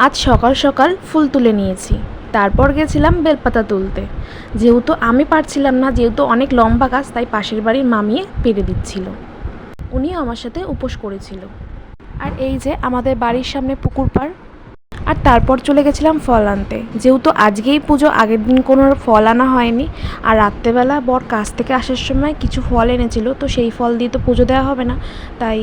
আজ সকাল সকাল ফুল তুলে নিয়েছি, তারপর গেছিলাম বেলপাতা তুলতে। যেহেতু আমি পারছিলাম না, যেহেতু অনেক লম্বা গাছ, তাই পাশের বাড়ির মামিয়ে পেরে দিচ্ছিল। উনিও আমার সাথে উপোস করেছিল। আর এই যে আমাদের বাড়ির সামনে পুকুর পাড়। আর তারপর চলে গেছিলাম ফল আনতে, যেহেতু আজকেই পুজো, আগের দিন কোনো ফল আনা হয়নি। আর রাত্রেবেলা বর কাছ থেকে আসার সময় কিছু ফল এনেছিল, তো সেই ফল দিয়ে তো পুজো দেওয়া হবে না, তাই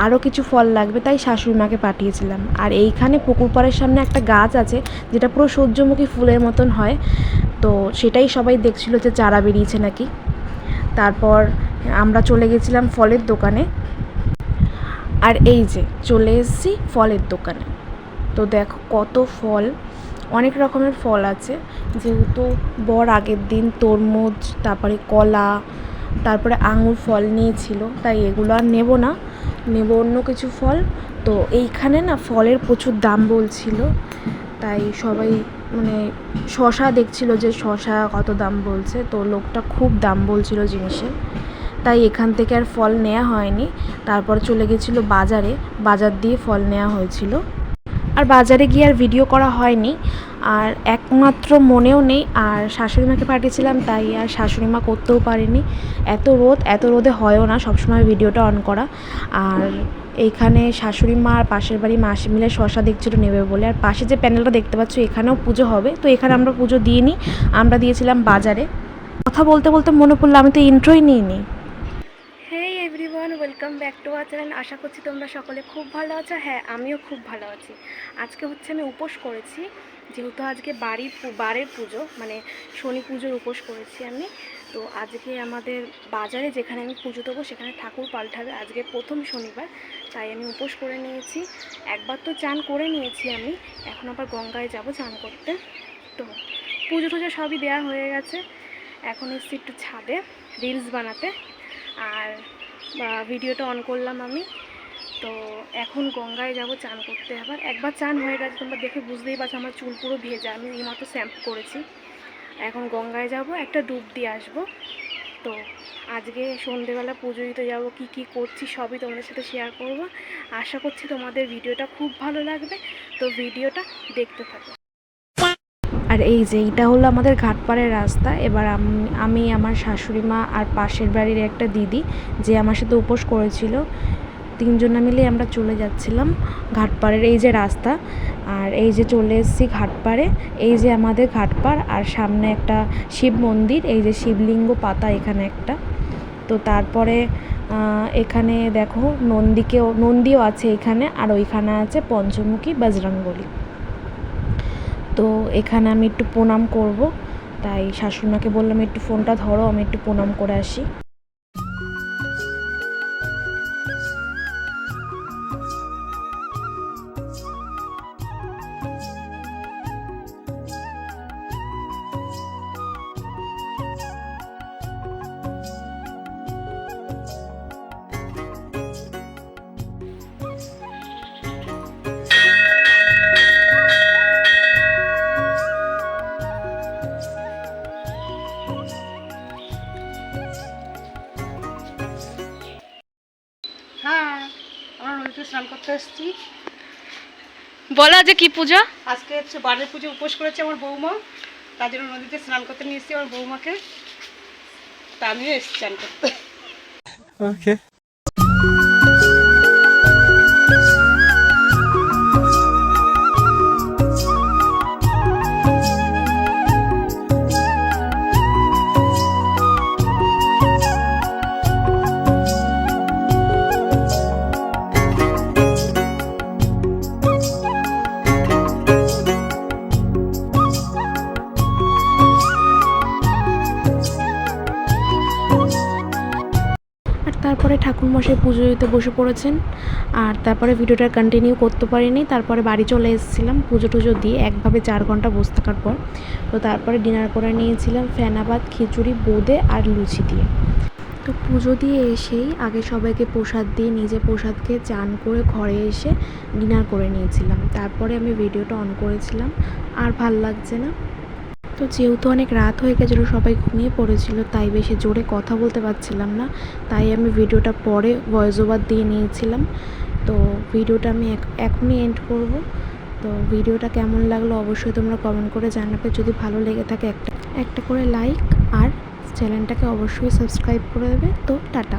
আরও কিছু ফল লাগবে, তাই শাশুড়ি মাকে পাঠিয়েছিলাম। আর এইখানে পুকুর পাড়ের সামনে একটা গাছ আছে, যেটা পুরো সূর্যমুখী ফুলের মতন হয়, তো সেটাই সবাই দেখছিল যে চারা বেরিয়েছে নাকি। তারপর আমরা চলে গেছিলাম ফলের দোকানে। আর এই যে চলে এসেছি ফলের দোকানে। তো দেখো কত ফল, অনেক রকমের ফল আছে। যেহেতু বর আগের দিন তরমুজ, তারপরে কলা, তারপরে আঙুর ফল নিয়েছিল, তাই এগুলো আর নেব না, নেব অন্য কিছু ফল। তো এইখানে না ফলের প্রচুর দাম বলছিল, তাই সবাই মানে শশা দেখছিল যে শশা কত দাম বলছে, তো লোকটা খুব দাম বলছিল জিনিসের, তাই এখান থেকে আর ফল নেওয়া হয়নি। তারপর চলে গেছিলো বাজারে, বাজার দিয়ে ফল নেওয়া হয়েছিল। আর বাজারে গিয়ে আর ভিডিও করা হয়নি, আর একমাত্র মনেও নেই। আর শাশুড়িমাকে পাঠিয়েছিলাম, তাই আর শাশুড়িমা করতেও পারেনি। এত রোদে হয়ও না সবসময় ভিডিওটা অন করা। আর এইখানে শাশুড়ি মা আর পাশের বাড়ি মাসি মিলে শশা দেখছিল নেবে বলে। আর পাশে যে প্যান্ডেলটা দেখতে পাচ্ছ, এখানেও পুজো হবে, তো এখানে আমরা পুজো দিইনি, আমরা দিয়েছিলাম বাজারে। কথা বলতে বলতে মনে পড়লো আমি তো ইন্ট্রোই নিইনি। Hey everyone, welcome back to our channel. আশা করছি তোমরা সকলে খুব ভালো আছো। হ্যাঁ, আমিও খুব ভালো আছি। আজকে হচ্ছে আমি উপোস করেছি, যেহেতু আজকে বাড়ির পুজো, মানে শনি পুজোর উপোস করেছি আমি। তো আজকে আমাদের বাজারে যেখানে আমি পুজো দেবো, সেখানে ঠাকুর পাল্টাবে, আজকে প্রথম শনিবার, তাই আমি উপোস করে নিয়েছি। একবার তো চান করে নিয়েছি আমি, এখন আবার গঙ্গায় যাব চান করতে। তো পুজো টুজো সবই দেওয়া হয়ে গেছে, এখন এসছি একটু ছাদে রিলস বানাতে। আর ভিডিওটা অন করলাম আমি। তো এখন গঙ্গায় যাব চান করতে। একবার চান হয়ে গেছে, তোমরা দেখে বুঝতেই পারছো আমার চুল পুরো ভেজা, আমি এইমাত্র শ্যাম্পু করেছি। এখন গঙ্গায় যাব, একটা ডুব দিয়ে আসবো। তো আজকে সন্ধেবেলা পুজো দিতে যাবো, কী করছি সবই তোমাদের সাথে শেয়ার করবো। আশা করছি তোমাদের ভিডিওটা খুব ভালো লাগবে, তো ভিডিওটা দেখতে থাকো। আর এই যে এইটা হলো আমাদের ঘাটপাড়ের রাস্তা। এবার আমি আমার শাশুড়ি মা আর পাশের বাড়ির একটা দিদি, যে আমার সাথে উপোস করেছিল, তিনজনা মিলে আমরা চলে যাচ্ছিলাম ঘাটপাড়ের এই যে রাস্তা। আর এই যে চলে এসেছি ঘাটপাড়ে, এই যে আমাদের ঘাটপাড়, আর সামনে একটা শিব মন্দির, এই যে শিবলিঙ্গ পাতা এখানে একটা। তো তারপরে এখানে দেখো নন্দীও আছে এখানে, আর ওইখানে আছে পঞ্চমুখী বজরংবলী। তো এখানে আমি একটু প্রণাম করব, তাই শাশুড়িমাকে বললাম একটু ফোনটা ধরো, আমি একটু প্রণাম করে আসি। হ্যাঁ, আমরা নদীতে স্নান করতে এসেছি। বলো যে কি পুজো? আজকে হচ্ছে বাড়ির পুজো, উপোস করেছে আমার বৌমা, তার জন্য নদীতে স্নান করতে নিয়ে এসেছি আমার বৌমাকে, তা আমিও এসেছি স্নান করতে। ওকে। তারপরে ঠাকুরমশাই পুজো দিতে বসে পড়েছেন, আর তারপরে ভিডিওটা কন্টিনিউ করতে পারিনি। তারপরে বাড়ি চলে এসেছিলাম পুজো টুজো দিয়ে, একভাবে 4 ঘন্টা বসে থাকার পর। তো তারপরে ডিনার করে নিয়েছিলাম ফেনা ভাত, খিচুড়ি, বোঁদে আর লুচি দিয়ে। তো পুজো দিয়ে এসেই আগে সবাইকে প্রসাদ দিয়ে নিজে প্রসাদ খেয়ে চান করে ঘরে এসে ডিনার করে নিয়েছিলাম। তারপরে আমি ভিডিওটা অন করেছিলাম, আর ভাল লাগছে না। তো যেহেতু অনেক রাত হয়ে গেছিলো, সবাই ঘুমিয়ে পড়েছিল, তাই বেশি জোরে কথা বলতে পারছিলাম না, তাই আমি ভিডিওটা পরে ভয়েস ওভার দিয়ে নিয়েছিলাম। তো ভিডিওটা আমি এখনই এন্ড করব। তো ভিডিওটা কেমন লাগলো অবশ্যই তোমরা কমেন্ট করে জানাবে। যদি ভালো লেগে থাকে একটা করে লাইক আর চ্যানেলটাকে অবশ্যই সাবস্ক্রাইব করে দেবে। তো টাটা।